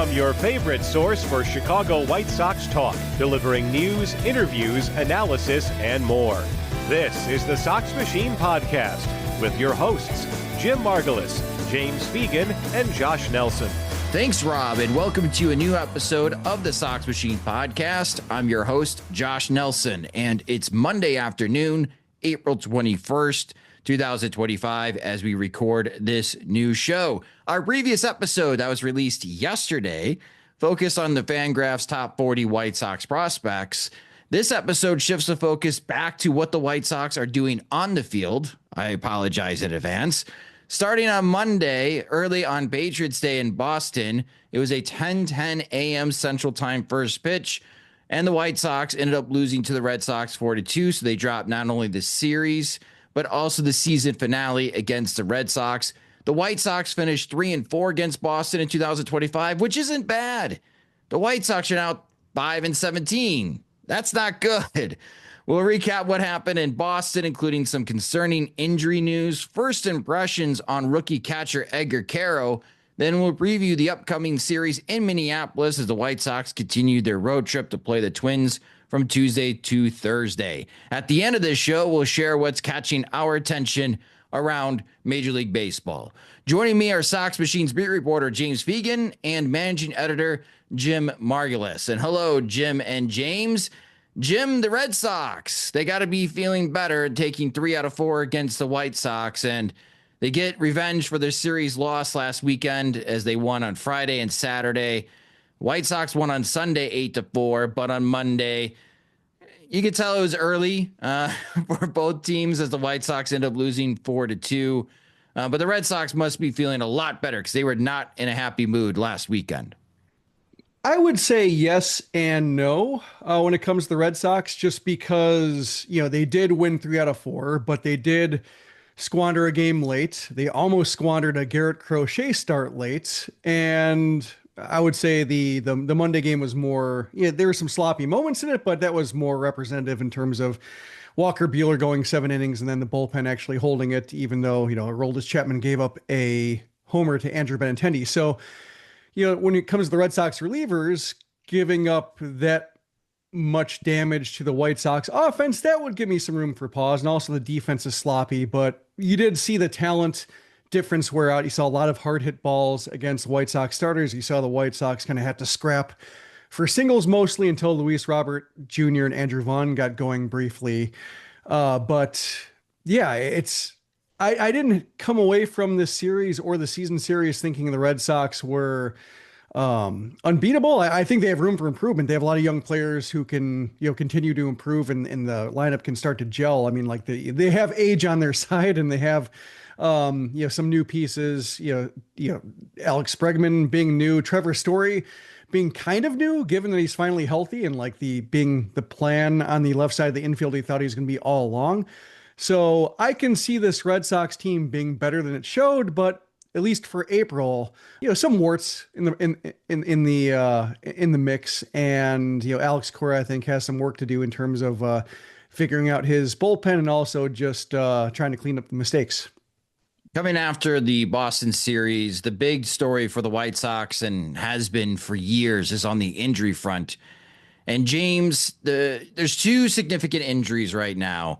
From your favorite source for Chicago White Sox talk, delivering news, interviews, analysis, and more. This is the Sox Machine Podcast with your hosts, Jim Margulis, James Fegan, and Josh Nelson. Thanks, Rob, and welcome to a new episode of the Sox Machine Podcast. I'm your host, Josh Nelson, and it's Monday afternoon, April 21st, 2025, as we record this new show. Our previous episode that was released yesterday focused on the Fangraphs top 40 White Sox prospects. This episode shifts the focus back to what the White Sox are doing on the field. I apologize in advance. Starting on Monday, early on Patriots Day in Boston, it was a 10:10 a.m. Central Time first pitch, and the White Sox ended up losing to the Red Sox 4-2, so they dropped not only the series, but also the season finale against the Red Sox. The White Sox finished 3-4 against Boston in 2025, which isn't bad. The White Sox are now 5-17. That's not good. We'll recap what happened in Boston, including some concerning injury news, first impressions on rookie catcher Edgar Caro. Then we'll preview the upcoming series in Minneapolis as the White Sox continue their road trip to play the Twins from Tuesday to Thursday. At the end of this show, we'll share what's catching our attention around Major League Baseball. Joining me are Sox Machine's beat reporter James Fegan and managing editor Jim Margulis. And hello, Jim and James. Jim, the Red Sox, they got to be feeling better taking 3 out of 4 against the White Sox, and they get revenge for their series loss last weekend as they won on Friday and Saturday. White Sox won on Sunday 8-4, but on Monday, you could tell it was early for both teams as the White Sox end up losing 4-2. But the Red Sox must be feeling a lot better because they were not in a happy mood last weekend. I would say yes and no when it comes to the Red Sox, just because, they did win 3 out of 4, but they did squander a game late. They almost squandered a Garrett Crochet start late. And I would say the Monday game was more, there were some sloppy moments in it, but that was more representative in terms of Walker Buehler going 7 innings and then the bullpen actually holding it, even though, Aroldis Chapman gave up a homer to Andrew Benintendi. So, when it comes to the Red Sox relievers giving up that much damage to the White Sox offense, that would give me some room for pause. And also the defense is sloppy, but you did see the talent difference wear out. You saw a lot of hard hit balls against White Sox starters. You saw the White Sox kind of have to scrap for singles mostly until Luis Robert Jr. and Andrew Vaughn got going briefly. But yeah, I didn't come away from this series or the season series thinking the Red Sox were unbeatable. I think they have room for improvement. They have a lot of young players who can, continue to improve and the lineup can start to gel. I mean, like they have age on their side and they have, some new pieces, Alex Bregman being new, Trevor Story being kind of new, given that he's finally healthy and like being the plan on the left side of the infield he thought he was going to be all along. So I can see this Red Sox team being better than it showed, but at least for April, some warts in the mix, and Alex Cora I think has some work to do in terms of figuring out his bullpen and also just trying to clean up the mistakes. Coming after the Boston series, the big story for the White Sox, and has been for years, is on the injury front. And James, there's 2 significant injuries right now.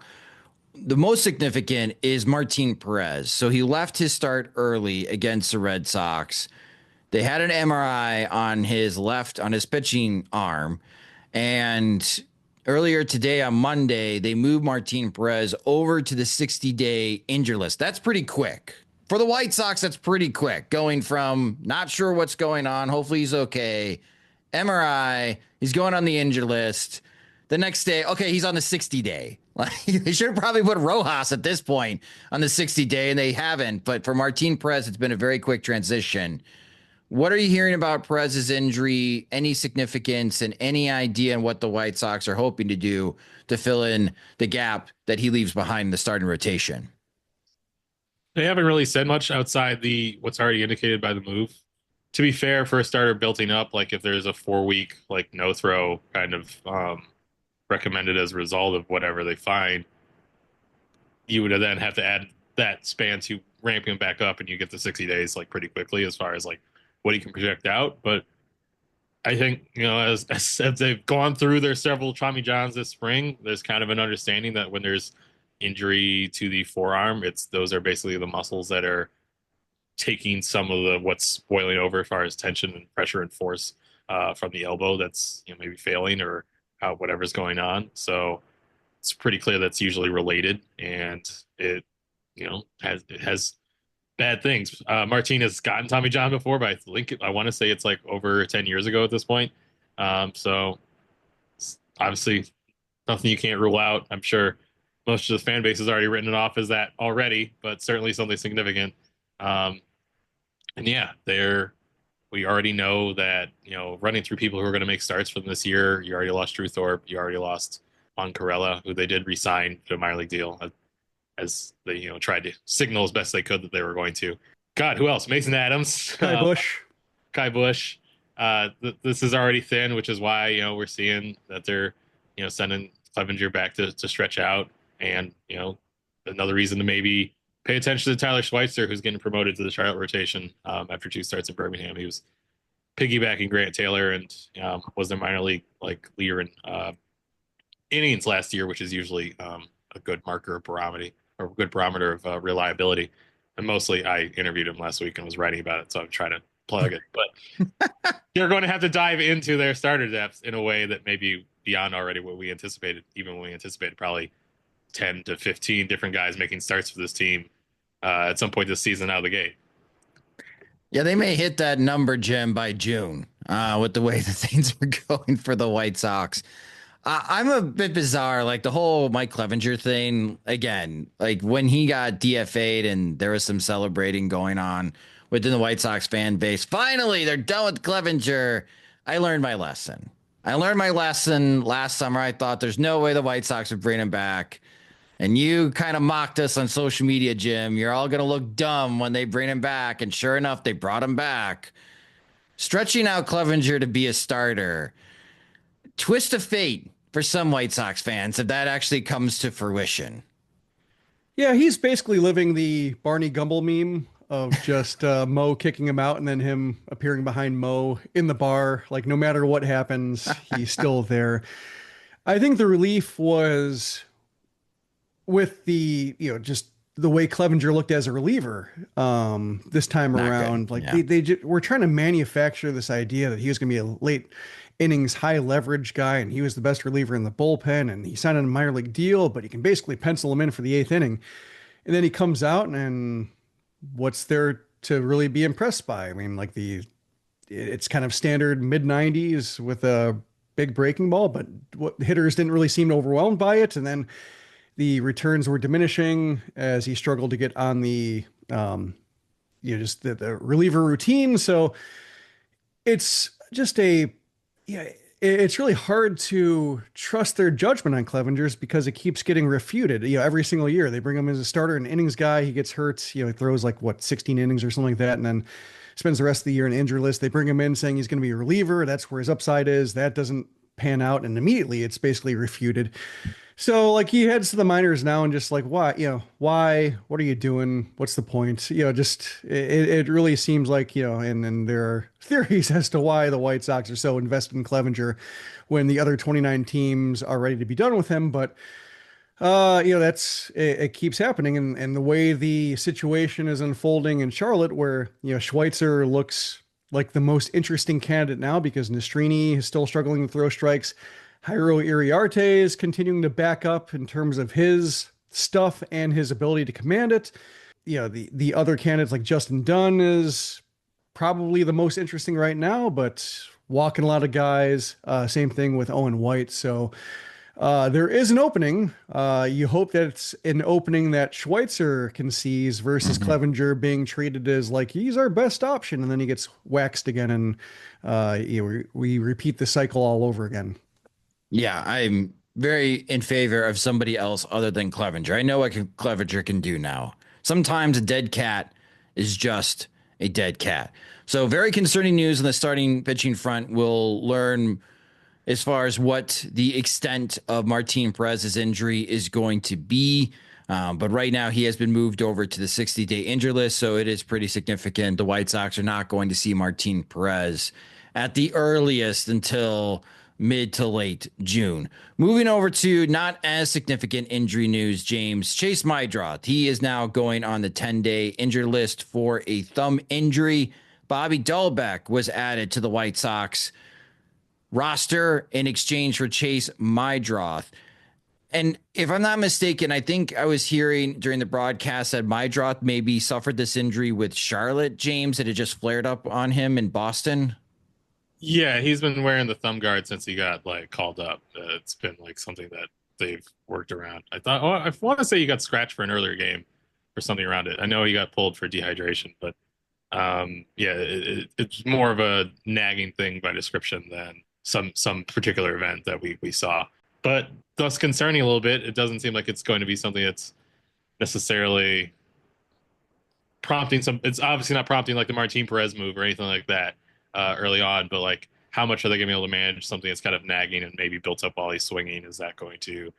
The most significant is Martin Perez. So he left his start early against the Red Sox. They had an MRI on his pitching arm. And earlier today on Monday, they moved Martin Perez over to the 60-day injured list. That's pretty quick. For the White Sox, that's pretty quick. Going from not sure what's going on, hopefully he's okay, MRI, he's going on the injured list. The next day, okay, he's on the 60-day. Like, they should have probably put Rojas at this point on the 60-day, and they haven't. But for Martin Perez, it's been a very quick transition. What are you hearing about Perez's injury? Any significance and any idea on what the White Sox are hoping to do to fill in the gap that he leaves behind in the starting rotation? They haven't really said much outside what's already indicated by the move. To be fair, for a starter building up, like if there's a 4-week no throw kind of recommended as a result of whatever they find, you would then have to add that span to ramping him back up, and you get the 60 days pretty quickly as far as what he can project out. But I think, as they've gone through their several Tommy Johns this spring, there's kind of an understanding that when there's injury to the forearm, those are basically the muscles that are taking some of the what's boiling over as far as tension and pressure and force from the elbow that's maybe failing or whatever's going on. So it's pretty clear that's usually related, and it has bad things. Martin has gotten Tommy John before, but I want to say it's like over 10 years ago at this point. So it's obviously nothing you can't rule out. I'm sure most of the fan base has already written it off as that already, but certainly something significant. And yeah, we already know that, running through people who are going to make starts from this year, you already lost Drew Thorpe, you already lost Carella, who they did re-sign to a minor league deal as they, tried to signal as best they could that they were going to. God, who else? Mason Adams. Kai Bush. This is already thin, which is why, we're seeing that they're, sending Clevenger back to stretch out. And, another reason to maybe pay attention to Tyler Schweitzer, who's getting promoted to the Charlotte rotation after 2 starts in Birmingham. He was piggybacking Grant Taylor and was their minor league leader in innings last year, which is usually a good marker of barometer or a good barometer of reliability. And mostly I interviewed him last week and was writing about it, so I'm trying to plug it. But you're going to have to dive into their starter depth in a way that maybe beyond already what we anticipated, even when we anticipated probably 10 to 15 different guys making starts for this team at some point this season out of the gate. Yeah, they may hit that number, Jim, by June with the way the things are going for the White Sox. I'm a bit bizarre, like the whole Mike Clevenger thing. Again, like when he got DFA'd and there was some celebrating going on within the White Sox fan base. Finally, they're done with Clevenger. I learned my lesson. Last summer. I thought there's no way the White Sox would bring him back. And you kind of mocked us on social media, Jim. You're all going to look dumb when they bring him back. And sure enough, they brought him back. Stretching out Clevenger to be a starter. Twist of fate for some White Sox fans if that actually comes to fruition. Yeah, he's basically living the Barney Gumble meme of just Mo kicking him out and then him appearing behind Mo in the bar. Like no matter what happens, he's still there. I think the relief was with the, just the way Clevenger looked as a reliever this time around. Like they were trying to manufacture this idea that he was going to be a late innings, high leverage guy, and he was the best reliever in the bullpen, and he signed on a minor league deal, but you can basically pencil him in for the 8th inning. And then he comes out, and what's there to really be impressed by? I mean, like it's kind of standard mid 90s with a big breaking ball, but what hitters didn't really seem overwhelmed by it. And then the returns were diminishing as he struggled to get on the, just the reliever routine. So it's just it's really hard to trust their judgment on Clevenger's because it keeps getting refuted. Every single year they bring him as a starter, an innings guy. He gets hurt. He throws 16 innings or something like that, and then spends the rest of the year in injury list. They bring him in saying he's going to be a reliever. That's where his upside is. That doesn't pan out, and immediately it's basically refuted. So he heads to the minors now and just why, what are you doing? What's the point? It really seems like, and there are theories as to why the White Sox are so invested in Clevenger when the other 29 teams are ready to be done with him. But, it keeps happening. And the way the situation is unfolding in Charlotte where, Schweitzer looks like the most interesting candidate now because Nastrini is still struggling to throw strikes. Jairo Iriarte is continuing to back up in terms of his stuff and his ability to command it. The other candidates like Justin Dunn is probably the most interesting right now, but walking a lot of guys. Same thing with Owen White. So there is an opening. You hope that it's an opening that Schweitzer can seize versus Clevenger being treated as he's our best option. And then he gets waxed again. And we repeat the cycle all over again. Yeah, I'm very in favor of somebody else other than Clevenger. I know what Clevenger can do now. Sometimes a dead cat is just a dead cat. So very concerning news on the starting pitching front. We'll learn as far as what the extent of Martin Perez's injury is going to be. But right now he has been moved over to the 60-day injury list, so it is pretty significant. The White Sox are not going to see Martin Perez at the earliest until mid to late June. Moving over to not as significant injury news, James. Chase Meidroth, he is now going on the 10-day injured list for a thumb injury. Bobby Dalbec was added to the White Sox roster in exchange for Chase Meidroth. And if I'm not mistaken, I think I was hearing during the broadcast that Meidroth maybe suffered this injury with Charlotte, James, that it just flared up on him in Boston. Yeah, he's been wearing the thumb guard since he got like called up. It's been like something that they've worked around. I want to say he got scratched for an earlier game or something around it. I know he got pulled for dehydration, but yeah, it's more of a nagging thing by description than some particular event that we saw. But thus concerning a little bit, it doesn't seem like it's going to be something that's necessarily prompting some. It's obviously not prompting like the Martin Perez move or anything like that early on, but like how much are they going to be able to manage something that's kind of nagging and maybe built up while he's swinging? Is that going to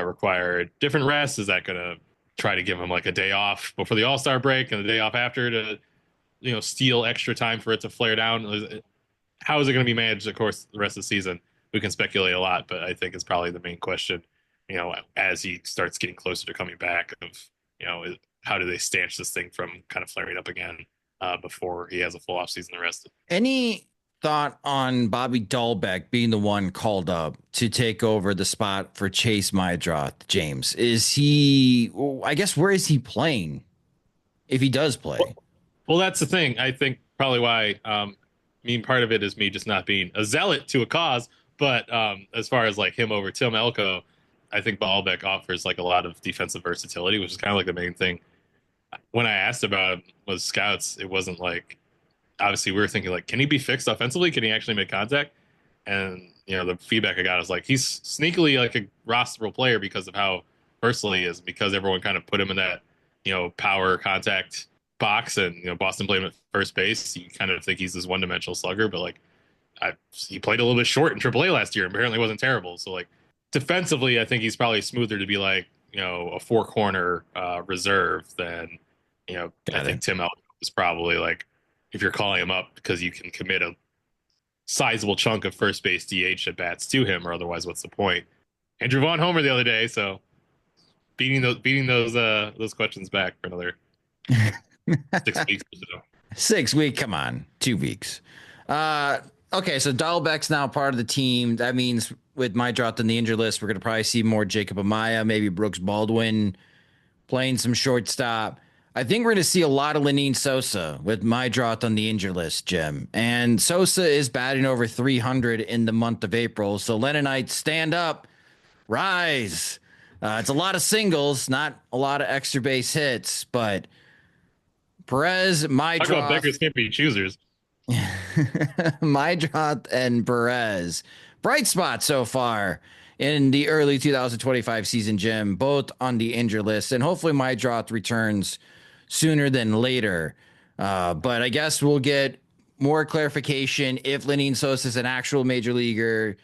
require different rest? Is that going to try to give him like a day off before the All-Star break and the day off after to, steal extra time for it to flare down? How is it going to be managed, of course, the rest of the season? We can speculate a lot, but I think it's probably the main question, as he starts getting closer to coming back of, how do they stanch this thing from kind of flaring up again before he has a full offseason the rest of. Any thought on Bobby Dalbec being the one called up to take over the spot for Chase Meidroth, James? Is he, I guess, where is he playing if he does play? Well, that's the thing. I think probably why, part of it is me just not being a zealot to a cause. But as far as like him over Tim Elko, I think Baalbeck offers like a lot of defensive versatility, which is kind of like the main thing. When I asked about was scouts, it wasn't like, obviously we were thinking like, can he be fixed offensively? Can he actually make contact? And, the feedback I got is like, he's sneakily like a rosterable player because of how versatile he is, because everyone kind of put him in that, power contact box, and, Boston played him at first base. You kind of think he's this one-dimensional slugger, but like, he played a little bit short in AAA last year and apparently wasn't terrible. So like defensively, I think he's probably smoother to be like, a four corner reserve than, I think Tim Elko is probably like, if you're calling him up because you can commit a sizable chunk of first base DH at bats to him, or otherwise what's the point? Andrew Vaughn homer the other day. So beating those questions back for another 6 weeks or so. 6 weeks. Come on. 2 weeks. Okay, so Dalbec's now part of the team. That means with Meidroth on the injured list, we're going to probably see more Jacob Amaya, maybe Brooks Baldwin playing some shortstop. I think we're going to see a lot of Lenyn Sosa with Meidroth on the injured list, Jim. And Sosa is batting over 300 in the month of April. So Lennonites, stand up, rise. It's a lot of singles, not a lot of extra base hits, but Perez, Meidroth. Talk about beggars can't be choosers. Meidroth and Perez, bright spot so far in the early 2025 season, Jim, both on the injured list, and hopefully Meidroth returns sooner than later. But I guess we'll get more clarification if Lenyn Sosa is an actual major leaguer,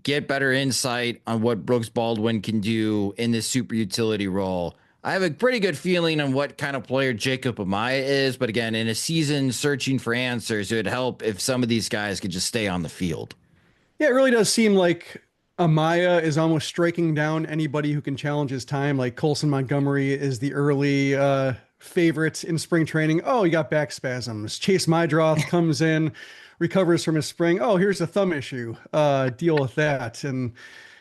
get better insight on what Brooks Baldwin can do in this super utility role. I have a pretty good feeling on what kind of player Jacob Amaya is, but again, in a season searching for answers, it would help if some of these guys could just stay on the field. Yeah, it really does seem like Amaya is almost striking down anybody who can challenge his time. Like Colson Montgomery is the early favorite in spring training. Oh, he got back spasms. Chase Meidroth comes in, recovers from his spring. Oh, here's a thumb issue. Deal with that. And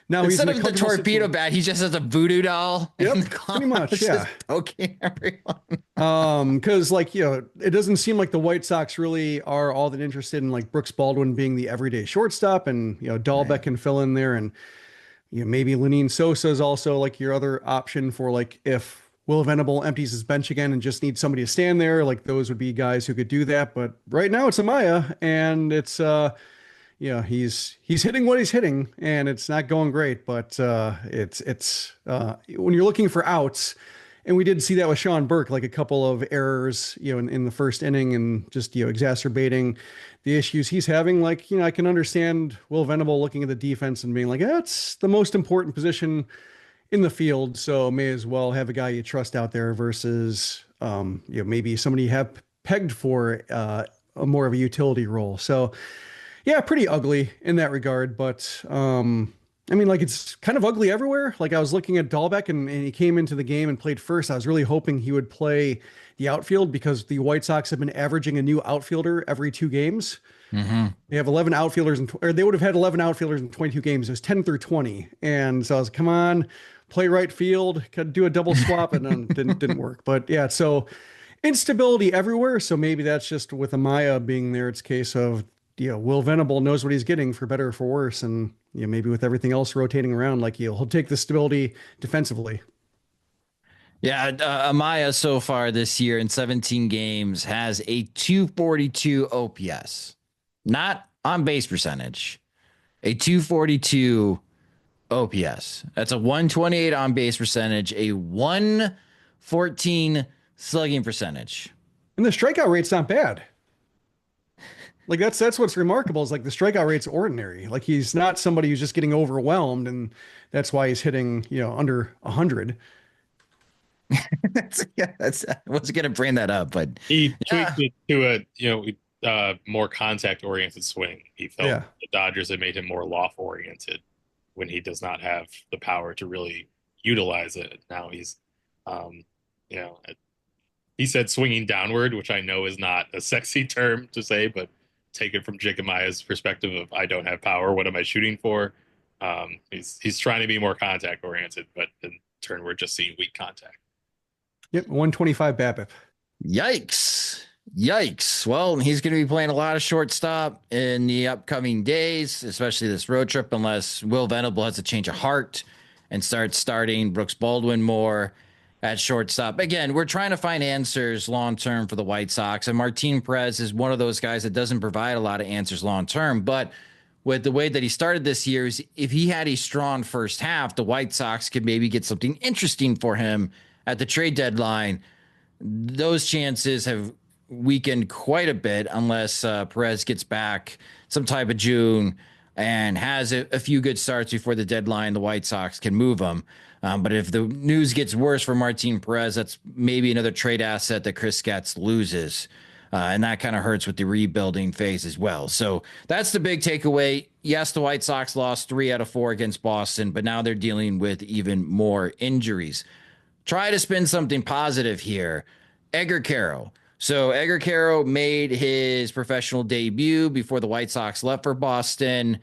now instead of the torpedo bat, he just has a voodoo doll. Yep, pretty much. Yeah. Okay, everyone. Because it doesn't seem like the White Sox really are all that interested in like Brooks Baldwin being the everyday shortstop, and Dalbec Right. can fill in there, and maybe Lenyn Sosa is also like your other option for like if Will Venable empties his bench again and just needs somebody to stand there. Like those would be guys who could do that. But right now it's Amaya, and it's he's hitting what he's hitting, and it's not going great. But it's when you're looking for outs, and we did see that with Sean Burke, like a couple of errors, in the first inning, and just exacerbating the issues he's having. Like I can understand Will Venable looking at the defense and being like, that's the most important position in the field, so may as well have a guy you trust out there versus maybe somebody you have pegged for a more of a utility role. So yeah, pretty ugly in that regard. But I mean, like it's kind of ugly everywhere. Like I was looking at Dahlbeck and he came into the game and played first. I was really hoping he would play the outfield because the White Sox have been averaging a new outfielder every 2 games. Mm-hmm. They have 11 outfielders, or they would have had 11 outfielders in 22 games. It was 10 through 20. And so I was, come on, play right field, could do a double swap, and then didn't work. But yeah, so instability everywhere. So maybe that's just with Amaya being there. It's a case of, Will Venable knows what he's getting for better or for worse. And, maybe with everything else rotating around, like he'll take the stability defensively. Yeah, Amaya so far this year in 17 games has a 242 OPS, not on base percentage, a 242 OPS. That's a 128 on base percentage, a 114 slugging percentage. And the strikeout rate's not bad. Like that's what's remarkable is like the strikeout rate's ordinary. Like he's not somebody who's just getting overwhelmed, and that's why he's hitting, under 100. I wasn't going to bring that up, but he tweaked it to a more contact oriented swing. He felt the Dodgers had made him more loft oriented when he does not have the power to really utilize it. Now he's, he said swinging downward, which I know is not a sexy term to say, but take it from Jake Amaya's perspective of I don't have power. What am I shooting for? He's trying to be more contact oriented, but in turn we're just seeing weak contact. Yep, 125 BABIP. Yikes. Well, he's going to be playing a lot of shortstop in the upcoming days, especially this road trip, unless Will Venable has a change of heart and starts starting Brooks Baldwin more at shortstop. Again, we're trying to find answers long-term for the White Sox, and Martin Perez is one of those guys that doesn't provide a lot of answers long-term, but with the way that he started this year, if he had a strong first half, the White Sox could maybe get something interesting for him at the trade deadline. Those chances have weakened quite a bit unless Perez gets back some type of June and has a few good starts before the deadline. The White Sox can move him. But if the news gets worse for Martin Perez, that's maybe another trade asset that Chris Getz loses. And that kind of hurts with the rebuilding phase as well. So that's the big takeaway. Yes, the White Sox lost 3 out of 4 against Boston, but now they're dealing with even more injuries. Try to spin something positive here. Edgar Carroll. So Edgar Carroll made his professional debut before the White Sox left for Boston.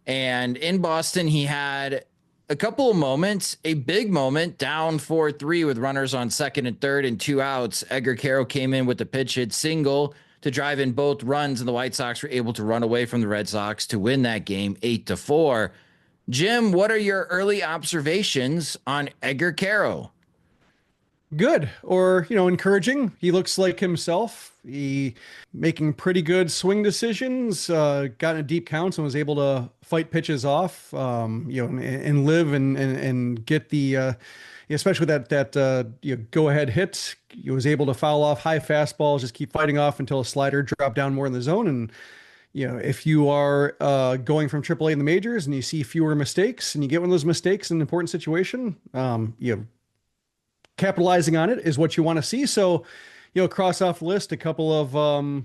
And in Boston, he had a couple of moments, a big moment, down 4-3 with runners on second and third and 2 outs. Edgar Carroll came in with a pitch hit single to drive in both runs, and the White Sox were able to run away from the Red Sox to win that game 8-4. Jim, what are your early observations on Edgar Carroll? Good, or encouraging. He looks like himself. He making pretty good swing decisions, got in deep counts and was able to fight pitches off, and live and get the especially that go ahead hit. He was able to foul off high fastballs, just keep fighting off until a slider dropped down more in the zone. And if you are going from AAA in the majors and you see fewer mistakes and you get one of those mistakes in an important situation, capitalizing on it is what you want to see. So, cross off the list a couple of,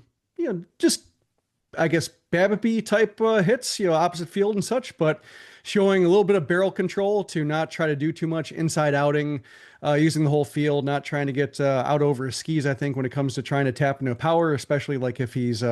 just, I guess, BABIP type hits, opposite field and such, but showing a little bit of barrel control to not try to do too much inside outing, using the whole field, not trying to get out over his skis, I think, when it comes to trying to tap into power, especially like if he's,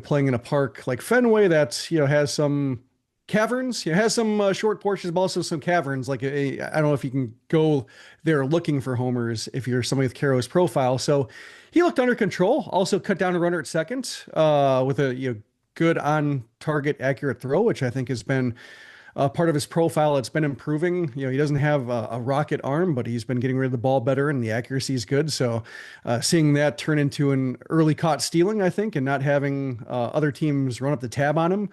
playing in a park like Fenway that, has some caverns. It has some short portions, but also some caverns. Like I don't know if you can go there looking for homers if you're somebody with Carroll's profile. So he looked under control. Also cut down a runner at second with a good on target accurate throw, which I think has been part of his profile. It's been improving. He doesn't have a rocket arm, but he's been getting rid of the ball better, and the accuracy is good. So seeing that turn into an early caught stealing, I think, and not having other teams run up the tab on him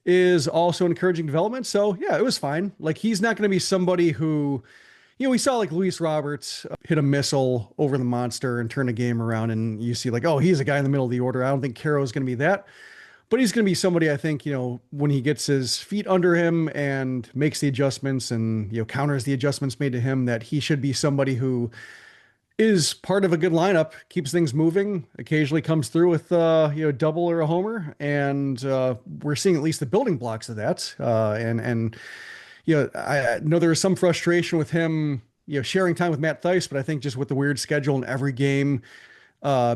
is also encouraging development. So yeah, it was fine. Like he's not going to be somebody who, we saw like Luis Roberts hit a missile over the monster and turn a game around, and you see like, oh, he's a guy in the middle of the order. I don't think Caro is going to be that, but he's going to be somebody, I think, when he gets his feet under him and makes the adjustments and, counters the adjustments made to him, that he should be somebody who is part of a good lineup, keeps things moving, occasionally comes through with double or a homer, and we're seeing at least the building blocks of that. And I know there was some frustration with him, sharing time with Matt Theis, but I think just with the weird schedule and every game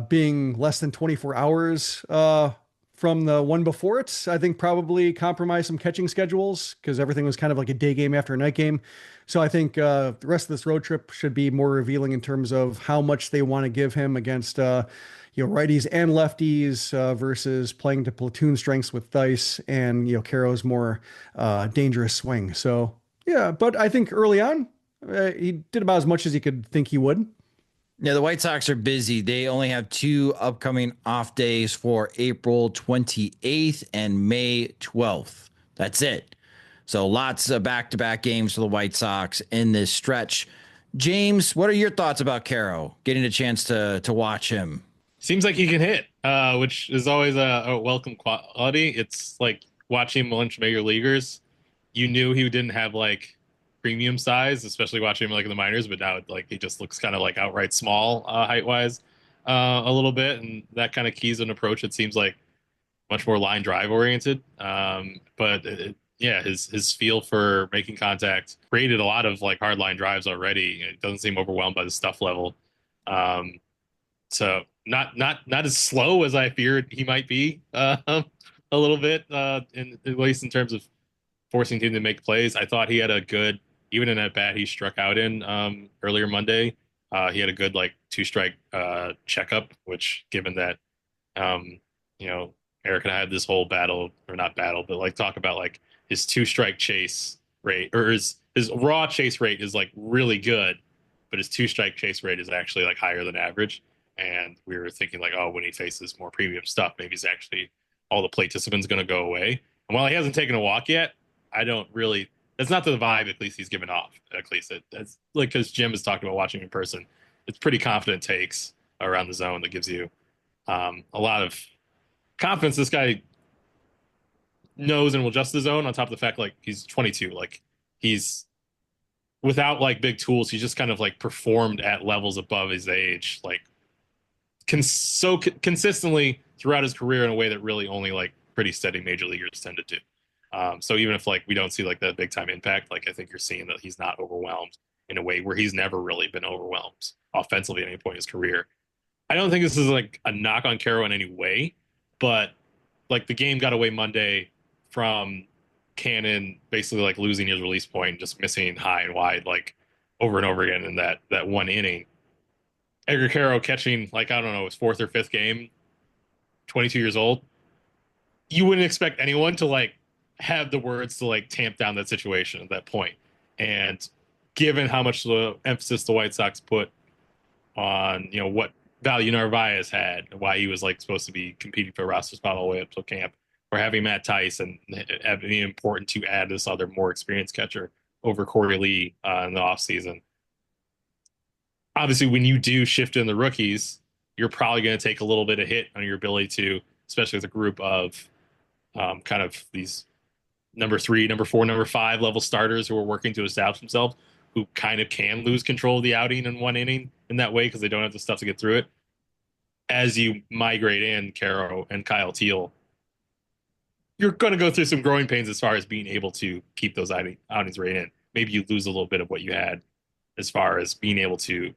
being less than 24 hours from the one before it, I think probably compromised some catching schedules because everything was kind of like a day game after a night game. So I think the rest of this road trip should be more revealing in terms of how much they want to give him against righties and lefties versus playing to platoon strengths with Theis and Caro's more dangerous swing. So yeah, but I think early on he did about as much as he could think he would. Yeah, the White Sox are busy. They only have 2 upcoming off days for April 28th and May 12th. That's it. So lots of back-to-back games for the White Sox in this stretch. James, what are your thoughts about Caro getting a chance to watch him? Seems like he can hit, which is always a welcome quality. It's like watching him lunch major leaguers. You knew he didn't have like premium size, especially watching him like in the minors, but now like he just looks kind of like outright small height wise a little bit, and that kind of keys an approach. It seems like much more line drive oriented. His feel for making contact created a lot of like hard line drives already. It doesn't seem overwhelmed by the stuff level. So not as slow as I feared he might be a little bit, at least in terms of forcing him to make plays. I thought he had a good, even in that bat he struck out in earlier Monday, he had a good like 2-strike checkup, which given that, Eric and I had this whole battle, or not battle, but like talk about like his 2-strike chase rate, or his raw chase rate is like really good, but his 2-strike chase rate is actually like higher than average. And we were thinking like, oh, when he faces more premium stuff, maybe he's actually all the plate discipline's going to go away. And while he hasn't taken a walk yet, I don't really. That's not the vibe. At least he's given off. At least it's like because Jim has talked about watching him in person. It's pretty confident takes around the zone that gives you a lot of confidence. This guy knows and will adjust the zone. On top of the fact like he's 22, like he's without like big tools. He's just kind of like performed at levels above his age, like consistently throughout his career in a way that really only like pretty steady major leaguers tend to do. So even if like we don't see like that big time impact, like I think you're seeing that he's not overwhelmed in a way where he's never really been overwhelmed offensively at any point in his career. I don't think this is like a knock on Caro in any way, but like the game got away Monday from Cannon basically like losing his release point, just missing high and wide like over and over again in that one inning. Edgar Caro catching like, I don't know, his 4th or 5th game, 22 years old. You wouldn't expect anyone to like have the words to like tamp down that situation at that point. And given how much the emphasis the White Sox put on, what value Narvaez had, why he was like supposed to be competing for a roster spot all the way up till camp, or having Matt Theis and being important to add this other more experienced catcher over Corey Lee in the offseason. Obviously, when you do shift in the rookies, you're probably going to take a little bit of hit on your ability to, especially with a group of kind of these number 3, number 4, number 5 level starters who are working to establish themselves, who kind of can lose control of the outing in one inning in that way because they don't have the stuff to get through it. As you migrate in Caro and Kyle Teal, you're going to go through some growing pains as far as being able to keep those outings right in. Maybe you lose a little bit of what you had as far as being able to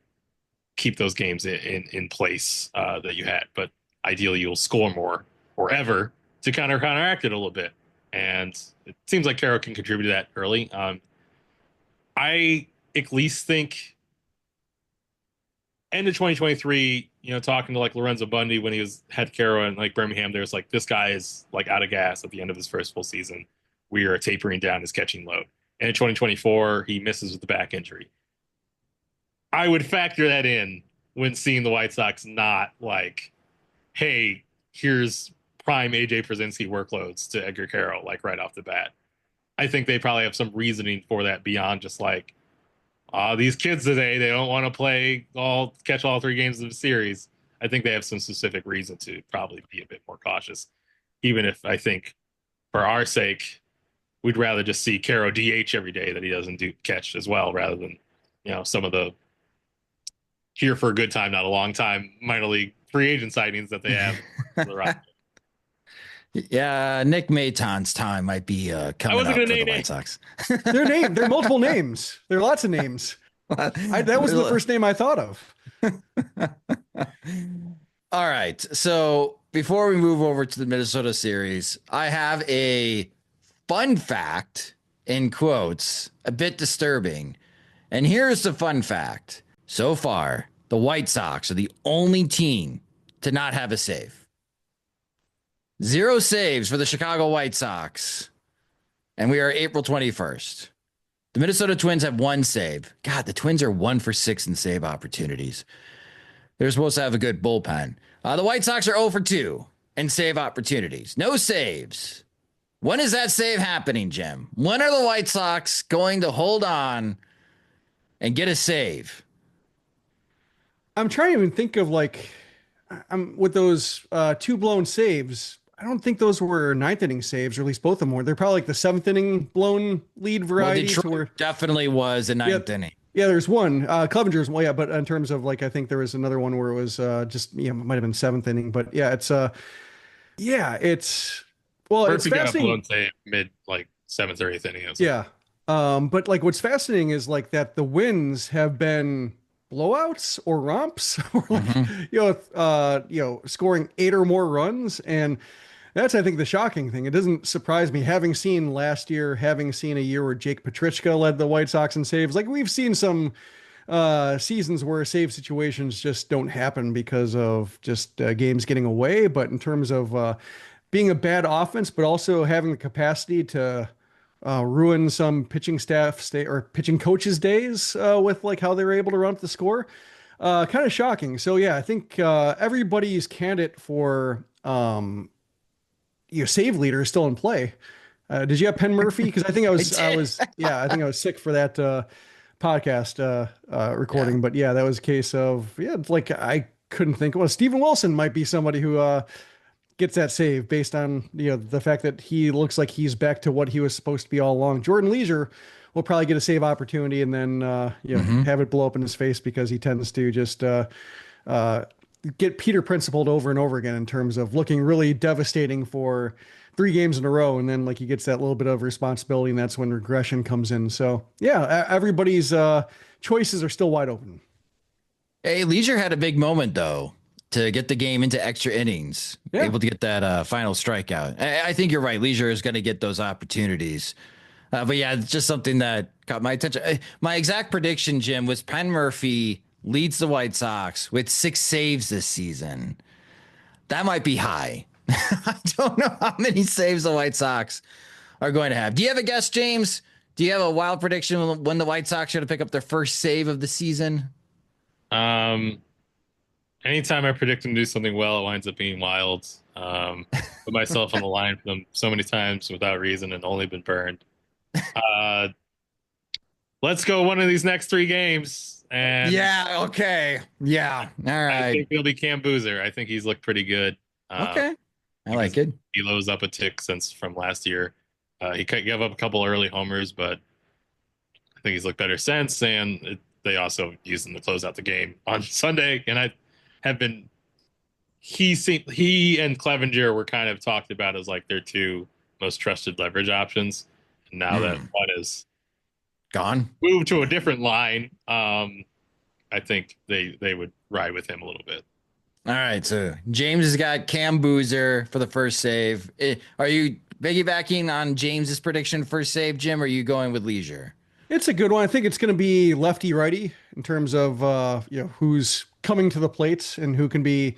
keep those games in place that you had. But ideally, you'll score more or ever to counteract it a little bit. And it seems like Caro can contribute to that early. I at least think end of 2023, talking to like Lorenzo Bundy when he had Caro and like Birmingham, there's like, this guy is like out of gas at the end of his first full season. We are tapering down his catching load. And in 2024, he misses with the back injury. I would factor that in when seeing the White Sox not like, hey, here's prime AJ Przinsky workloads to Edgar Caro, like right off the bat. I think they probably have some reasoning for that beyond just like, these kids today, they don't want to catch all 3 games of the series. I think they have some specific reason to probably be a bit more cautious, even if I think for our sake, we'd rather just see Caro DH every day that he doesn't catch as well, rather than, some of the here for a good time, not a long time, minor league free agent signings that they have. Yeah, Nick Maton's time might be coming up for the White Sox. They're multiple names. There are lots of names. That was the first name I thought of. All right. So before we move over to the Minnesota series, I have a fun fact in quotes, a bit disturbing. And here's the fun fact. So far, the White Sox are the only team to not have a save. 0 saves for the Chicago White Sox. And we are April 21st. The Minnesota Twins have 1 save. God, the Twins are 1 for 6 in save opportunities. They're supposed to have a good bullpen. The White Sox are 0 for 2 in save opportunities. No saves. When is that save happening, Jim? When are the White Sox going to hold on and get a save? I'm trying to even think of I'm with those 2 blown saves. I don't think those were 9th inning saves, or at least both of them were. They're probably like the 7th inning blown lead variety. Well, Detroit definitely was a 9th inning. Yeah, there's one. Clevenger's, well, yeah, but in terms of I think there was another one where it was it might have been 7th inning, but yeah, it's well, Murphy it's got a blown fascinating. save mid 7th or 8th inning. Yeah, but what's fascinating is that the wins have been blowouts or romps, or scoring 8 or more runs, and that's, I think, the shocking thing. It doesn't surprise me, having seen last year, having seen a year where Jake Petrichka led the White Sox in saves. We've seen some seasons where save situations just don't happen because of just games getting away. But in terms of being a bad offense, but also having the capacity to ruin some pitching staff or pitching coaches' days with how they were able to run up the score, kind of shocking. So yeah, I think everybody's candidate for your save leader is still in play. Did you have Penn Murphy? Because I think I was sick for that podcast recording. Yeah. But yeah, that was a case of I couldn't think. Well, Steven Wilson might be somebody who gets that save based on the fact that he looks like he's back to what he was supposed to be all along. Jordan Leisure will probably get a save opportunity and then have it blow up in his face because he tends to just get Peter principled over and over again in terms of looking really devastating for 3 games in a row. And then he gets that little bit of responsibility, and that's when regression comes in. So yeah, everybody's choices are still wide open. Hey, Leisure had a big moment though to get the game into extra innings, able to get that final strikeout. I think you're right. Leisure is going to get those opportunities. But yeah, it's just something that caught my attention. My exact prediction, Jim, was Penn Murphy leads the White Sox with 6 saves this season. That might be high. I don't know how many saves the White Sox are going to have. Do you have a guess, James? Do you have a wild prediction when the White Sox are going to pick up their first save of the season? Anytime I predict them to do something well, it winds up being wild. Put myself on the line for them so many times without reason and only been burned. Let's go one of these next 3 games. And yeah, okay. Yeah. All right. I think it'll be Cam Boozer. I think he's looked pretty good. Okay. I like it. He lows up a tick since from last year. He gave up a couple early homers, but I think he's looked better since. And they also used him to close out the game on Sunday. And I have been, he and Clevenger were kind of talked about as their 2 most trusted leverage options. And now that one is gone, moved to a different line, I think they would ride with him a little bit. All right, so James has got Cam Boozer for the first save. Are you piggybacking on James's prediction first save, Jim, or are you going with Leisure? It's a good one. I think it's going to be lefty righty in terms of who's coming to the plate and who can be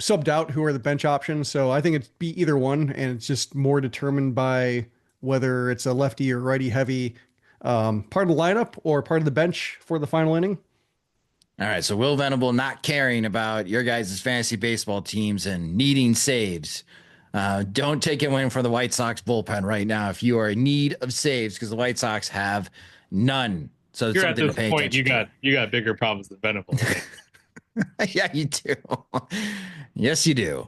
subbed out, who are the bench options. So I think it'd be either one, and it's just more determined by whether it's a lefty or righty heavy part of the lineup or part of the bench for the final inning. All right, so Will Venable not caring about your guys' fantasy baseball teams and needing saves. Don't take it away from the White Sox bullpen right now if you are in need of saves, because the White Sox have none. So it's you're something at this to pay point. attention You got bigger problems than Venable. Yeah, you do. Yes, you do.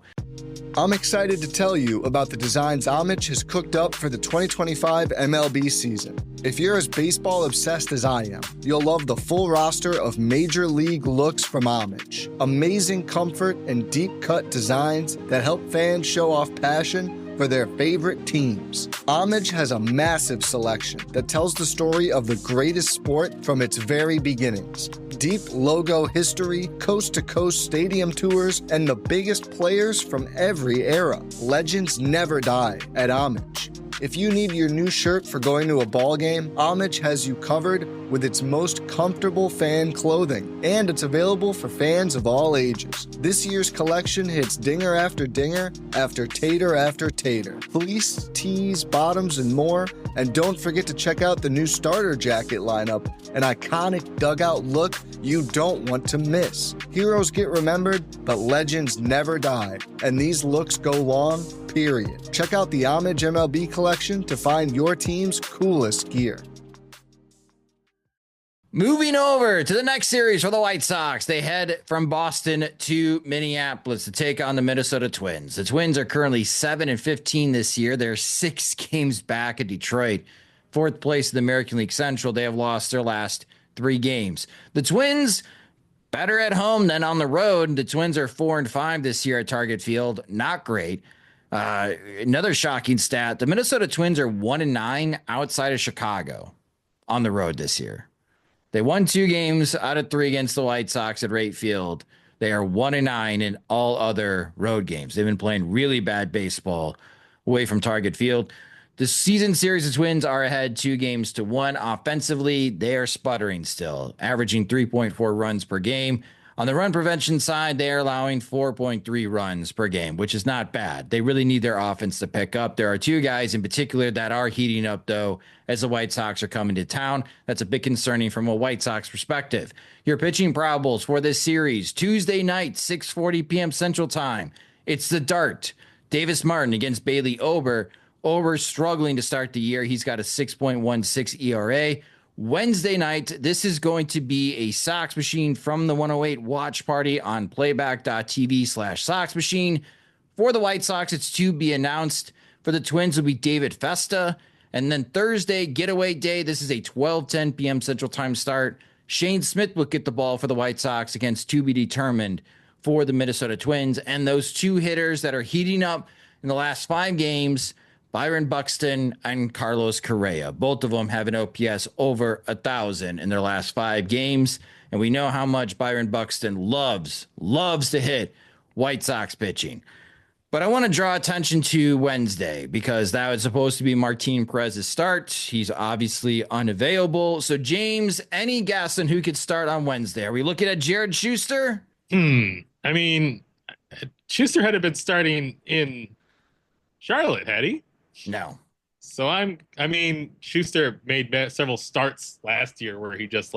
I'm excited to tell you about the designs Homage has cooked up for the 2025 MLB season. If you're as baseball obsessed as I am, you'll love the full roster of major league looks from Homage. Amazing comfort and deep cut designs that help fans show off passion for their favorite teams. Homage has a massive selection that tells the story of the greatest sport from its very beginnings. Deep logo history, coast-to-coast stadium tours, and the biggest players from every era. Legends never die at Homage. If you need your new shirt for going to a ball game, Homage has you covered with its most comfortable fan clothing, and it's available for fans of all ages. This year's collection hits dinger after dinger after tater. Fleece, tees, bottoms, and more. And don't forget to check out the new starter jacket lineup, an iconic dugout look you don't want to miss. Heroes get remembered, but legends never die, and these looks go long, period. Check out the Homage MLB collection to find your team's coolest gear. Moving over to the next series for the White Sox, they head from Boston to Minneapolis to take on the Minnesota Twins. The Twins are currently 7-15 this year. They're 6 games back at Detroit, 4th place in the American League Central. They have lost their last 3 games. The Twins better at home than on the road. The Twins are 4-5 this year at Target Field. Not great. Another shocking stat: the Minnesota Twins are 1-9 outside of Chicago on the road this year. They won 2 games out of 3 against the White Sox at Wright Field. They are 1-9 in all other road games. They've been playing really bad baseball away from Target Field. The season series, the Twins are ahead 2-1. Offensively, they are sputtering still, averaging 3.4 runs per game. On the run prevention side, they are allowing 4.3 runs per game, which is not bad. They really need their offense to pick up. There are 2 guys in particular that are heating up, though, as the White Sox are coming to town. That's a bit concerning from a White Sox perspective. Your pitching probables for this series: Tuesday night, 6:40 p.m. Central Time. It's the Dart. Davis Martin against Bailey Ober. Ober struggling to start the year. He's got a 6.16 ERA. Wednesday night, this is going to be a Sox Machine from the 108 watch party on playback.tv/Sox Machine. For the White Sox, it's to be announced. For the Twins, will be David Festa. And then Thursday, getaway day. This is a 12:10 p.m. Central Time start. Shane Smith will get the ball for the White Sox against to be determined for the Minnesota Twins. And those 2 hitters that are heating up in the last 5 games, Byron Buxton and Carlos Correa. Both of them have an OPS over 1,000 in their last 5 games. And we know how much Byron Buxton loves to hit White Sox pitching. But I want to draw attention to Wednesday because that was supposed to be Martin Perez's start. He's obviously unavailable. So, James, any guess on who could start on Wednesday? Are we looking at Jared Schuster? I mean, Schuster had been starting in Charlotte, had he? No. So Schuster made several starts last year where he just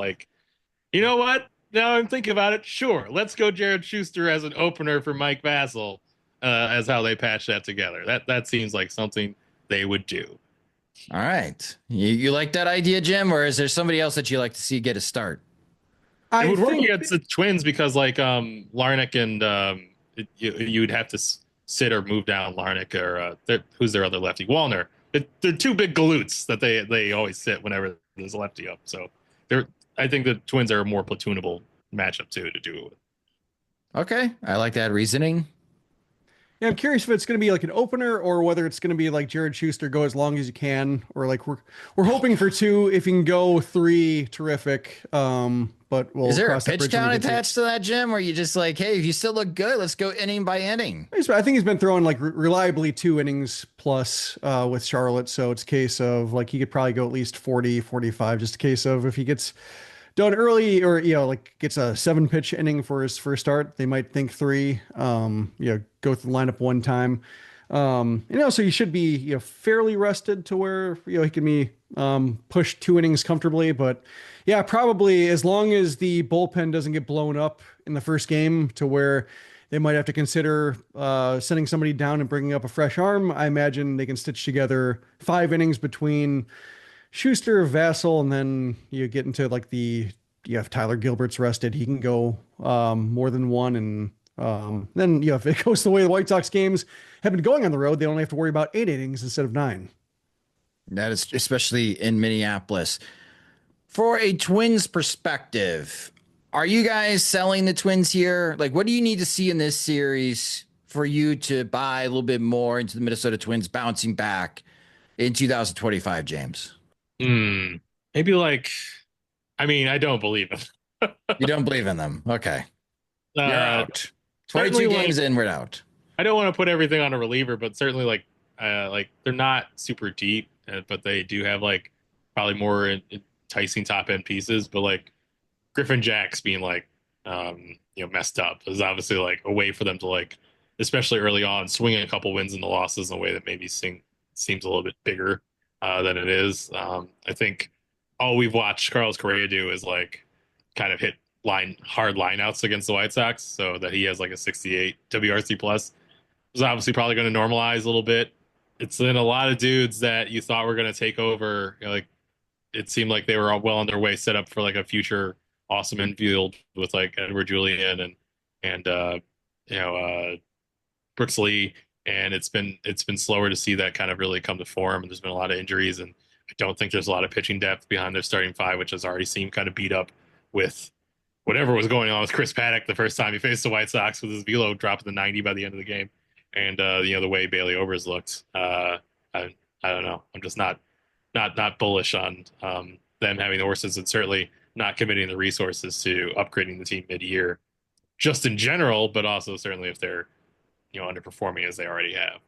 you know what? Now I'm thinking about it. Sure, let's go Jared Schuster as an opener for Mike Vassell, as how they patch that together. That seems like something they would do. All right. You like that idea, Jim, or is there somebody else that you like to see get a start? It would work against the Twins because Larnach and you'd have to sit or move down Larnach or who's their other lefty? Wallner. They're 2 big galoots that they always sit whenever there's a lefty up. So I think the Twins are a more platoonable matchup too to do it with. Okay, I like that reasoning. Yeah, I'm curious if it's going to be like an opener or whether it's going to be like Jared Schuster, go as long as you can, or like we're hoping for 2. If you can go 3, terrific. But we'll is there a pitch count attached to that, Jim? Or you just like, hey, if you still look good, let's go inning by inning? I think he's been throwing like reliably 2 innings plus with Charlotte. So it's a case of like he could probably go at least 40, 45, just a case of if he gets done early or, gets a 7-pitch inning for his first start, they might think 3, go through the lineup one time. So you should be, fairly rested to where, he can be pushed 2 innings comfortably. But yeah, probably as long as the bullpen doesn't get blown up in the first game to where they might have to consider sending somebody down and bringing up a fresh arm. I imagine they can stitch together 5 innings between Schuster, Vassell, and then you get into like if Tyler Gilbert's rested, he can go more than 1, and Then, if it goes the way the White Sox games have been going on the road, they only have to worry about 8 innings instead of 9. That is especially in Minneapolis. For a Twins perspective, are you guys selling the Twins here? Like, what do you need to see in this series for you to buy a little bit more into the Minnesota Twins bouncing back in 2025, James? Maybe I don't believe it. You don't believe in them. Okay. You're out. 22 Certainly, games in, we're out. I don't want to put everything on a reliever, but certainly they're not super deep, but they do have probably more enticing top end pieces. But Griffin Jacks being messed up is obviously a way for them to especially early on, swing a couple wins and the losses in a way that maybe seems a little bit bigger than it is. I think all we've watched Carlos Correa do is kind of hit hard lineouts against the White Sox, so that he has a 68 WRC plus is obviously probably going to normalize a little bit. It's in a lot of dudes that you thought were going to take over. It seemed like they were all well on their way, set up for a future awesome infield with Edward Julian and Brooks Lee, and it's been slower to see that kind of really come to form. And there's been a lot of injuries, and I don't think there's a lot of pitching depth behind their starting five, which has already seemed kind of beat up with whatever was going on with Chris Paddock the first time he faced the White Sox, with his velo dropping to 90 by the end of the game, and the way Bailey Overs looked. I don't know. I'm just not bullish on them having the horses, and certainly not committing the resources to upgrading the team mid-year, just in general, but also certainly if they're underperforming as they already have.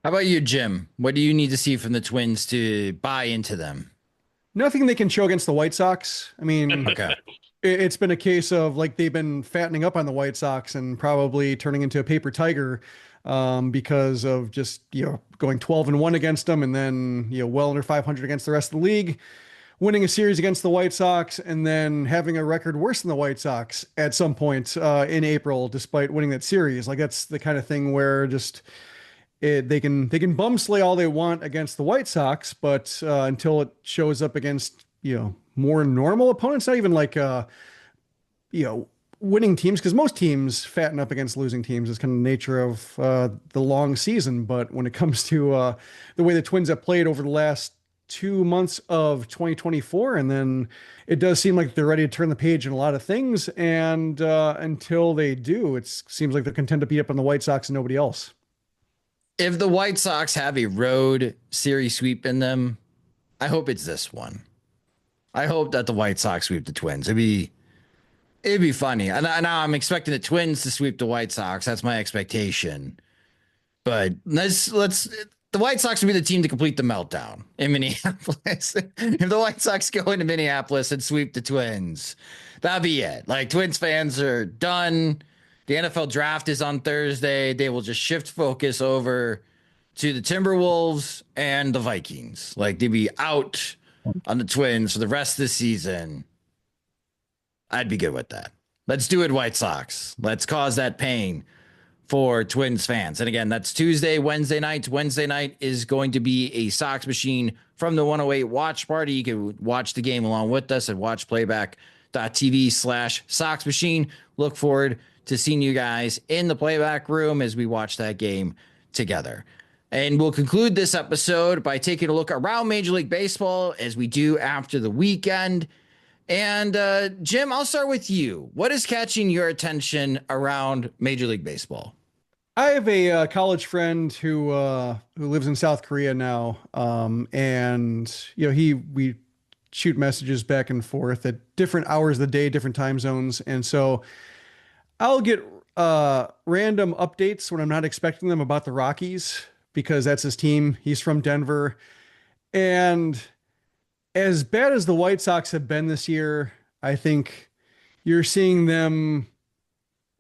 How about you, Jim? What do you need to see from the Twins to buy into them? Nothing they can show against the White Sox. I mean, Okay. it's been a case of they've been fattening up on the White Sox and probably turning into a paper tiger because of just, going 12-1 against them, and then, well under 500 against the rest of the league, winning a series against the White Sox, and then having a record worse than the White Sox at some point in April, despite winning that series. That's the kind of thing where just they can bum slay all they want against the White Sox, but until it shows up against, more normal opponents, not even winning teams, because most teams fatten up against losing teams. It's kind of the nature of the long season. But when it comes to the way the Twins have played over the last 2 months of 2024, and then it does seem like they're ready to turn the page in a lot of things. And until they do, it seems like they're content to beat up on the White Sox and nobody else. If the White Sox have a road series sweep in them, I hope it's this one. I hope that the White Sox sweep the Twins. It'd be funny. And now I'm expecting the Twins to sweep the White Sox. That's my expectation. But let's the White Sox would be the team to complete the meltdown in Minneapolis. If the White Sox go into Minneapolis and sweep the Twins, that'd be it. Twins fans are done. The NFL draft is on Thursday. They will just shift focus over to the Timberwolves and the Vikings. They'd be out on the Twins for the rest of the season. I'd be good with that. Let's do it, White Sox. Let's cause that pain for Twins fans. And again, that's Tuesday, Wednesday nights. Wednesday night is going to be a Sox Machine from the 108 watch party. You can watch the game along with us at watchplayback.tv/Sox Machine. Look forward to seeing you guys in the playback room as we watch that game together. And we'll conclude this episode by taking a look around Major League Baseball as we do after the weekend. And Jim, I'll start with you. What is catching your attention around Major League Baseball? I have a college friend who lives in South Korea now, and we shoot messages back and forth at different hours of the day, different time zones, and so I'll get random updates when I'm not expecting them about the Rockies, because that's his team. He's from Denver, and as bad as the White Sox have been this year, I think you're seeing them.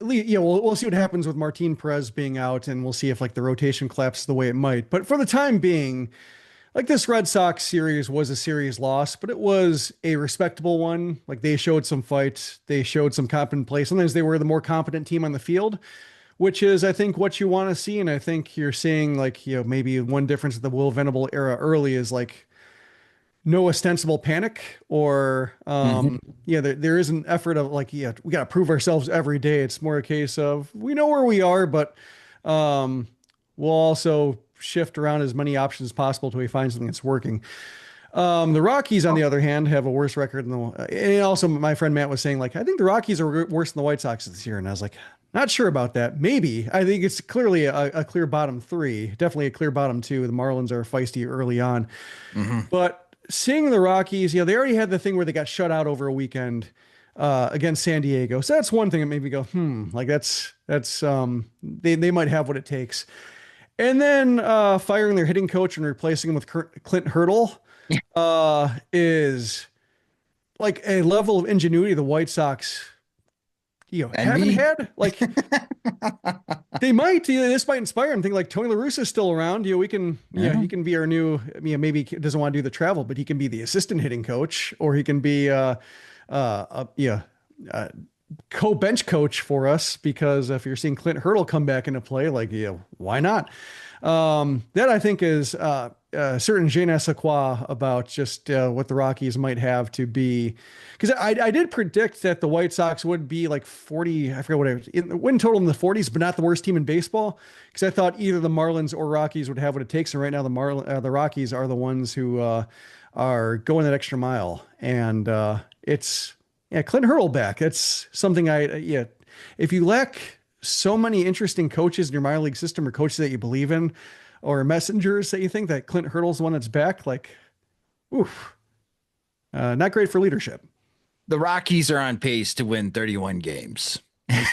We'll see what happens with Martin Perez being out, and we'll see if the rotation collapses the way it might. But for the time being, this Red Sox series was a series loss, but it was a respectable one. They showed some fight, they showed some competent play. Sometimes they were the more competent team on the field, which is, I think, what you want to see. And I think you're seeing maybe one difference of the Will Venable era early is no ostensible panic or there is an effort of like, yeah, we got to prove ourselves every day. It's more a case of we know where we are, but we'll also shift around as many options as possible till we find something that's working. The Rockies, on the other hand, have a worse record than and also my friend Matt was saying, like, I think the Rockies are worse than the White Sox this year. And I was like, not sure about that. Maybe. I think it's clearly a clear bottom three, definitely a clear bottom two. The Marlins are feisty early on. But seeing the Rockies, they already had the thing where they got shut out over a weekend against San Diego. So that's one thing that made me go, like that's they might have what it takes. And then firing their hitting coach and replacing him with Clint Hurdle is like a level of ingenuity the White Sox, haven't had. Like they might. This might inspire them. Think like Tony La Russa is still around. He can be our new. Maybe he doesn't want to do the travel, but he can be the assistant hitting coach, or he can be co-bench coach for us. Because if you're seeing Clint Hurdle come back into play, like why not? That I think is certain je ne sais quoi about just what the Rockies might have to be. Because I did predict that the White Sox would be like 40, I forget what it was, win total in the 40s, but not the worst team in baseball. Because I thought either the Marlins or Rockies would have what it takes. And right now the Rockies are the ones who are going that extra mile. And it's Clint Hurdle back. That's something if you lack so many interesting coaches in your minor league system or coaches that you believe in or messengers that you think that Clint Hurdle's the one that's back, like, not great for leadership. The Rockies are on pace to win 31 games. They're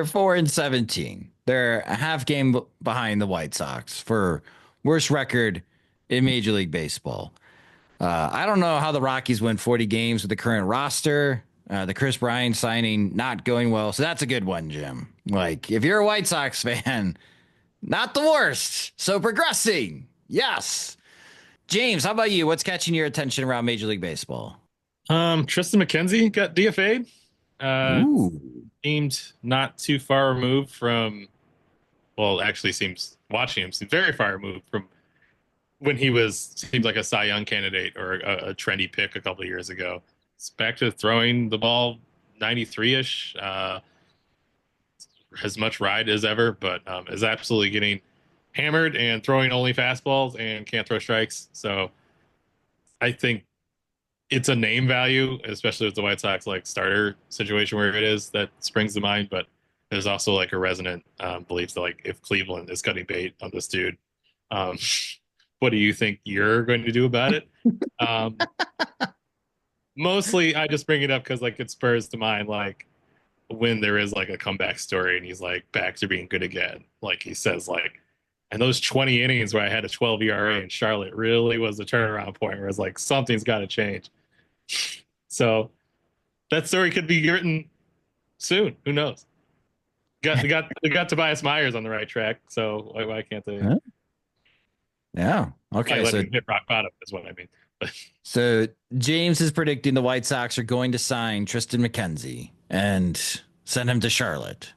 4-17. They're a half game behind the White Sox for worst record in Major League Baseball. I don't know how the Rockies win 40 games with the current roster. The Chris Bryant signing not going well. So that's a good one, Jim. Like, if you're a White Sox fan, not the worst. So progressing. Yes. James, how about you? What's catching your attention around Major League Baseball? Tristan McKenzie got DFA'd. Seemed not too far removed from, seems very far removed from when he seemed like a Cy Young candidate or a trendy pick a couple of years ago. It's back to throwing the ball 93-ish, as much ride as ever, but is absolutely getting hammered and throwing only fastballs and can't throw strikes. So I think it's a name value, especially with the White Sox like starter situation where it is, that springs to mind. But there's also like a resonant belief that like if Cleveland is cutting bait on this dude, what do you think you're going to do about it? Mostly I just bring it up because like it spurs to mind like when there is like a comeback story and he's like back to being good again. Like he says like, and those 20 innings where I had a 12 ERA in Charlotte really was the turnaround point where it's like something's got to change. So that story could be written soon. Who knows? They got Tobias Myers on the right track. So why can't they? Huh? Yeah. Okay. So hit rock bottom is what I mean. So James is predicting the White Sox are going to sign Tristan McKenzie and send him to Charlotte.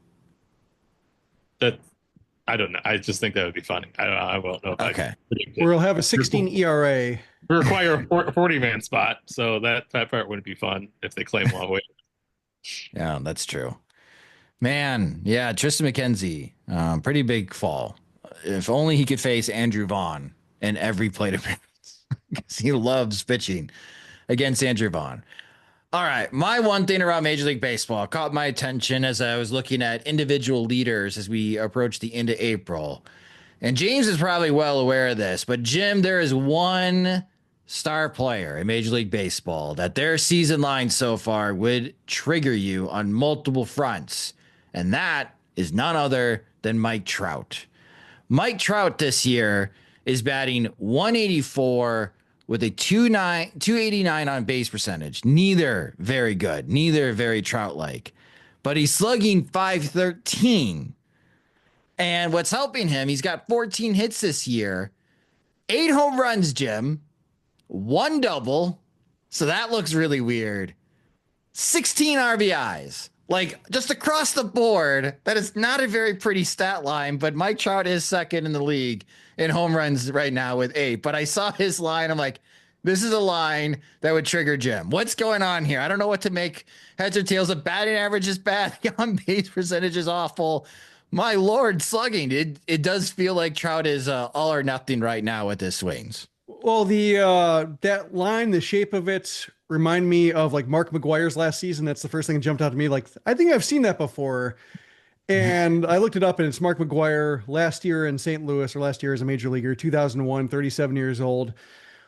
I don't know. I just think that would be funny. I won't know. Okay. We'll have a 16 ERA. We require a 40-man spot, so that part wouldn't be fun if they claim long way. Yeah, that's true. Man, yeah, Tristan McKenzie, pretty big fall. If only he could face Andrew Vaughn in every plate appearance, because he loves pitching against Andrew Vaughn. All right, my one thing around Major League Baseball caught my attention as I was looking at individual leaders as we approach the end of April. And James is probably well aware of this, but Jim, there is one star player in Major League Baseball that their season line so far would trigger you on multiple fronts. And that is none other than Mike Trout. Mike Trout this year is batting 184 with a 289 on base percentage. Neither very good, neither very Trout-like. But he's slugging .513. And what's helping him, he's got 14 hits this year, 8 home runs, Jim, 1 double. So that looks really weird. 16 RBIs. Like just across the board, that is not a very pretty stat line, but Mike Trout is second in the league in home runs right now with 8. But I saw his line. I'm like, this is a line that would trigger Jim. What's going on here? I don't know what to make heads or tails. The batting average is bad. The on-base percentage is awful. My Lord, slugging. It does feel like Trout is all or nothing right now with his swings. Well, that line, the shape of it remind me of like Mark McGwire's last season. That's the first thing that jumped out to me. Like, I think I've seen that before. And I looked it up and it's Mark McGwire last year in St. Louis, or last year as a major leaguer, 2001, 37 years old,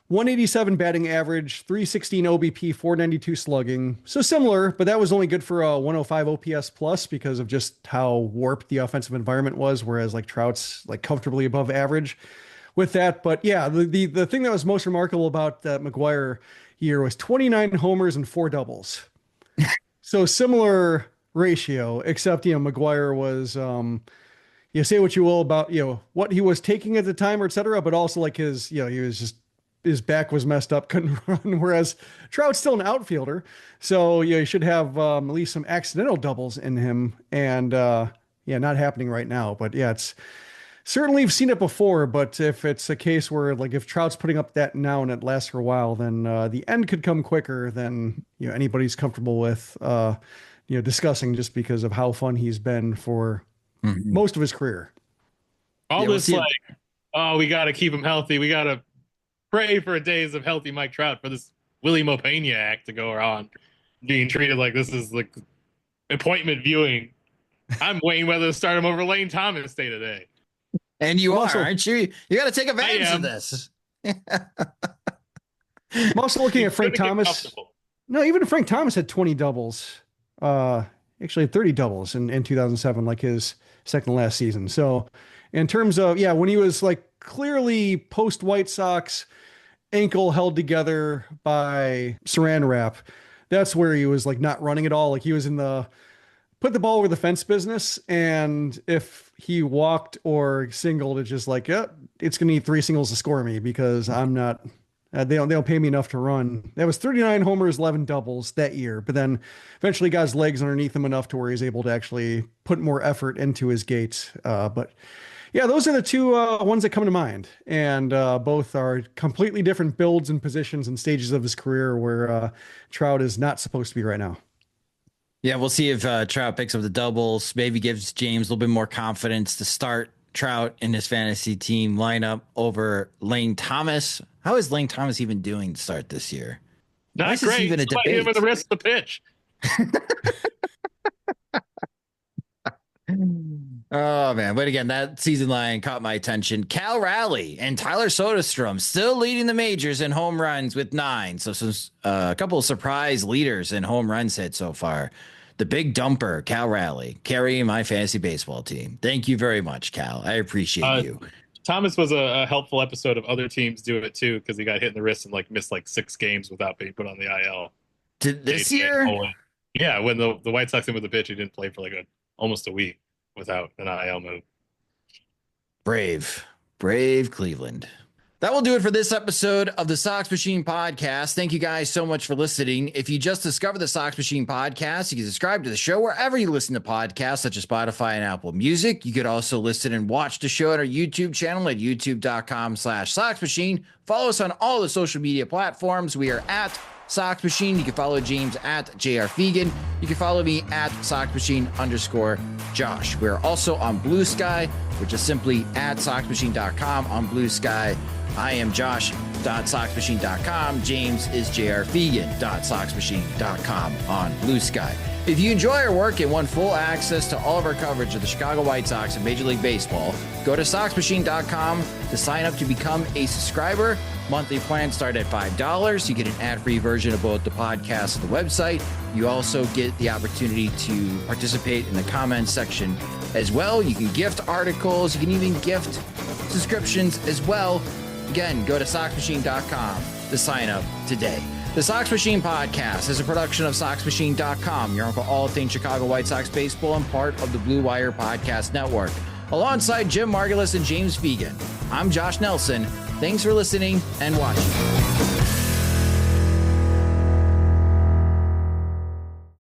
187 batting average, 316 OBP, 492 slugging. So similar, but that was only good for a 105 OPS plus because of just how warped the offensive environment was. Whereas like Trout's like comfortably above average with that. But yeah, the thing that was most remarkable about that McGwire year was 29 homers and 4 doubles. So similar ratio, except, McGwire was, you say what you will about, what he was taking at the time or et cetera, but also like he was just, his back was messed up, couldn't run. Whereas Trout's still an outfielder. So you should have at least some accidental doubles in him, and not happening right now, but yeah, it's, certainly I've seen it before, but if it's a case where like if Trout's putting up that now and it lasts for a while, then the end could come quicker than anybody's comfortable with discussing, just because of how fun he's been for most of his career. All this we got to keep him healthy. We got to pray for days of healthy Mike Trout for this Willie Mopena act to go on, being treated like this is like appointment viewing. I'm weighing whether to start him over Lane Thomas day to day. And you are, aren't you? You got to take advantage of this. I'm also looking at Frank Thomas. No, even Frank Thomas had 20 doubles. Actually 30 doubles in 2007, like his second to last season. So in terms of, when he was like clearly post White Sox, ankle held together by saran wrap, that's where he was like not running at all. Like he was in the put the ball over the fence business. And if he walked or singled, it's just like, it's going to need 3 singles to score me because I'm not, they don't pay me enough to run. That was 39 homers, 11 doubles that year. But then eventually got his legs underneath him enough to where he's able to actually put more effort into his gates. But yeah, those are the two ones that come to mind. And both are completely different builds and positions and stages of his career where Trout is not supposed to be right now. Yeah, we'll see if Trout picks up the doubles, maybe gives James a little bit more confidence to start Trout in his fantasy team lineup over Lane Thomas. How is Lane Thomas even doing to start this year? Not great. Even a debate. Him with the rest of the pitch. Oh, man. But again, that season line caught my attention. Cal Raleigh and Tyler Soderstrom still leading the majors in home runs with 9. So a couple of surprise leaders in home runs hit so far. The big dumper, Cal Raleigh, carrying my fantasy baseball team. Thank you very much, Cal. I appreciate you. Thomas was a helpful episode of other teams doing it too, because he got hit in the wrist and missed 6 games without being put on the IL. This year? Yeah, when the White Sox in with the pitch, he didn't play for almost a week without an IL move. Brave Cleveland. That will do it for this episode of the Sox Machine podcast. Thank you guys so much for listening. If you just discovered the Sox Machine podcast, you can subscribe to the show wherever you listen to podcasts, such as Spotify and Apple Music. You could also listen and watch the show on our YouTube channel at youtube.com/Sox Machine. Follow us on all the social media platforms. We are at Sox Machine. You can follow James at JR Fegan. You can follow me at Sox Machine_Josh. We're also on Blue Sky, which is simply at SoxMachine.com on Blue Sky. I am Josh.SoxMachine.com. James is JRFegan.SoxMachine.com on Blue Sky. If you enjoy our work and want full access to all of our coverage of the Chicago White Sox and Major League Baseball, go to SoxMachine.com to sign up to become a subscriber. Monthly plans start at $5. You get an ad-free version of both the podcast and the website. You also get the opportunity to participate in the comments section as well. You can gift articles. You can even gift subscriptions as well. Again, go to SoxMachine.com to sign up today. The Sox Machine podcast is a production of SoxMachine.com, your home for all things Chicago White Sox baseball and part of the Blue Wire Podcast Network. Alongside Jim Margulis and James Fegan, I'm Josh Nelson. Thanks for listening and watching.